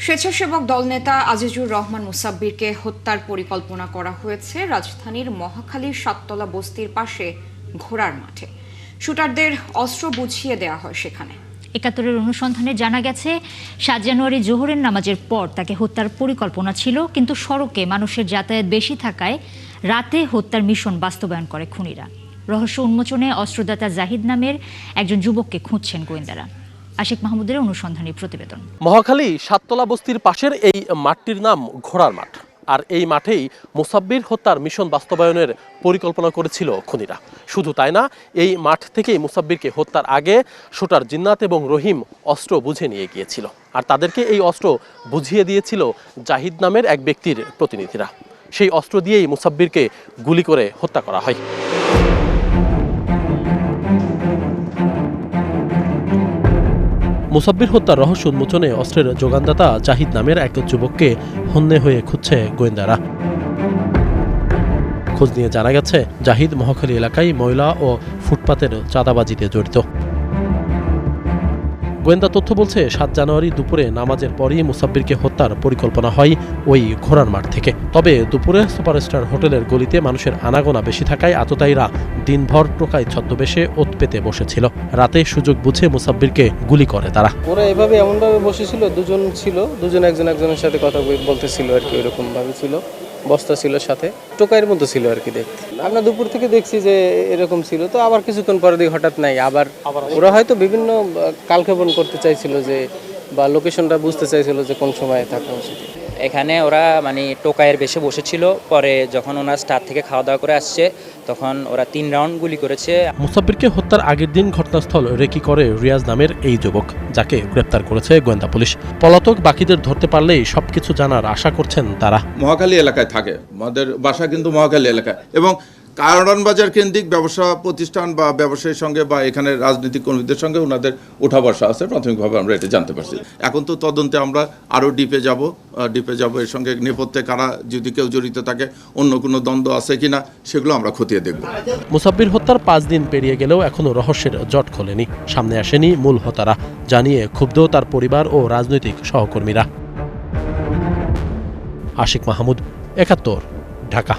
স্বেচ্ছাসেবক দলনেতা আজিজুর রহমান মুসাব্বিরকে হত্যার পরিকল্পনা করা হয়েছে রাজধানীর মহাখালীর সাততলা বস্তির পাশে ঘোড়ার মাঠে। শুটারদের অস্ত্র বুঝিয়ে দেওয়া হয় সেখানে। একাত্তরের অনুসন্ধানে জানা গেছে ৭ জানুয়ারি জোহরের নামাজের পর তাকে হত্যার পরিকল্পনা ছিল, কিন্তু সড়কে মানুষের যাতায়াত বেশি থাকায় রাতে হত্যার মিশন বাস্তবায়ন করে খুনিরা। রহস্য উন্মোচনে অস্ত্রদাতা জাহিদ নামের একজন যুবককে খুঁজছেন গোয়েন্দারা। আশিক মাহমুদের অনুসন্ধানী প্রতিবেদন। মহাখালী সাততলা বস্তির পাশের এই মাঠটির নাম ঘোড়ার মাঠ, আর এই মাঠেই মুসাব্বির হত্যার মিশন বাস্তবায়নের পরিকল্পনা করেছিল খুনিরা। শুধু তাই না, এই মাঠ থেকেই মুসাব্বিরকে হত্যার আগে শুটার জিন্নাত এবং রহিম অস্ত্র বুঝে নিয়ে গিয়েছিল, আর তাদেরকে এই অস্ত্র বুঝিয়ে দিয়েছিল জাহিদ নামের এক ব্যক্তির প্রতিনিধিরা। সেই অস্ত্র দিয়েই মুসাব্বিরকে গুলি করে হত্যা করা হয়। মুসাব্বির হত্যার রহস্য উন্মোচনে অস্ত্রের যোগানদাতা জাহিদ নামের এক যুবককে হন্যে হয়ে খুঁজছে গোয়েন্দারা। খোঁজ নিয়ে জানা গেছে জাহিদ মহাখালী এলাকায় ময়লা ও ফুটপাতের চাঁদাবাজিতে জড়িত। গোয়েন্দা তথ্য বলছে ৭ জানুয়ারি দুপুরে নামাজের পরই মুসাব্বিরকে হত্যার পরিকল্পনা হয় ওই ঘোড়ার মাঠ থেকে। তবে দুপুরে সুপারস্টার হোটেলের গলিতে মানুষের আনাগোনা বেশি থাকায় আততায়ীরা দিনভর টোকাই ছদ্মবেশে ওত পেতে বসেছিল। রাতে সুযোগ বুঝে মুসাব্বিরকে গুলি করে তারা। ওরা এভাবে এমনভাবে বসেছিল, দুজন একজনের সাথে কথা বলতেছিল আর কি, ওইরকম ভাবে ছিল। বস্তা ছিল সাথে, টোকাইয়ের মতো ছিল আর কি দেখতে। আমরা দুপুর থেকে দেখছি যে এরকম ছিল, তো আবার কিছুক্ষণ পরে দেখি হঠাৎ নাই। আবার ওরা হয়তো বিভিন্ন কালক্ষেপণ করতে চাইছিল যে, বা লোকেশনটা বুঝতে চাইছিল যে কোন সময় থাকা উচিত। এখানে ওরা টোকাইয়ের বেশে বসেছিল। পরে যখন ওনার স্টার থেকে খাওয়া দাওয়া করে আসছে, তখন ওরা 3 রাউন্ড গুলি করেছে। মুসাব্বিরকে হত্যার আগের দিন ঘটনাস্থল রেকি করে রিয়াজ নামের এই যুবক, যাকে গ্রেপ্তার করেছে গোয়েন্দা পুলিশ। পলাতক বাকিদের ধরতে পারলেই সবকিছু জানার আশা করছেন তারা। মহাখালী এলাকায় থাকে, আমাদের বাসা কিন্তু মহাখালী এলাকায়, এবং কারণ বাজার কেন্দ্রিক ব্যবসা প্রতিষ্ঠান বা ব্যবসায়ীর সঙ্গে বা এখানে রাজনৈতিক কর্মীদের সঙ্গে ওনাদের উঠা বসা আছে। প্রাথমিকভাবে আমরা এটা জানতে পারছি। এখন তো তদন্তে আমরা আরও ডিপে যাব। এর সঙ্গে নেপথ্যে কারা, যদি কেউ জড়িত থাকে, অন্য কোনো দ্বন্দ্ব আছে কিনা, সেগুলো আমরা খতিয়ে দেখব। মুসাব্বির হত্যার 5 দিন পেরিয়ে গেলেও এখনো রহস্যের জট খোলেনি। সামনে আসেনি মূল হোতারা, জানিয়ে ক্ষুব্ধ তার পরিবার ও রাজনৈতিক সহকর্মীরা। আশিক মাহমুদ, একাত্তর, ঢাকা।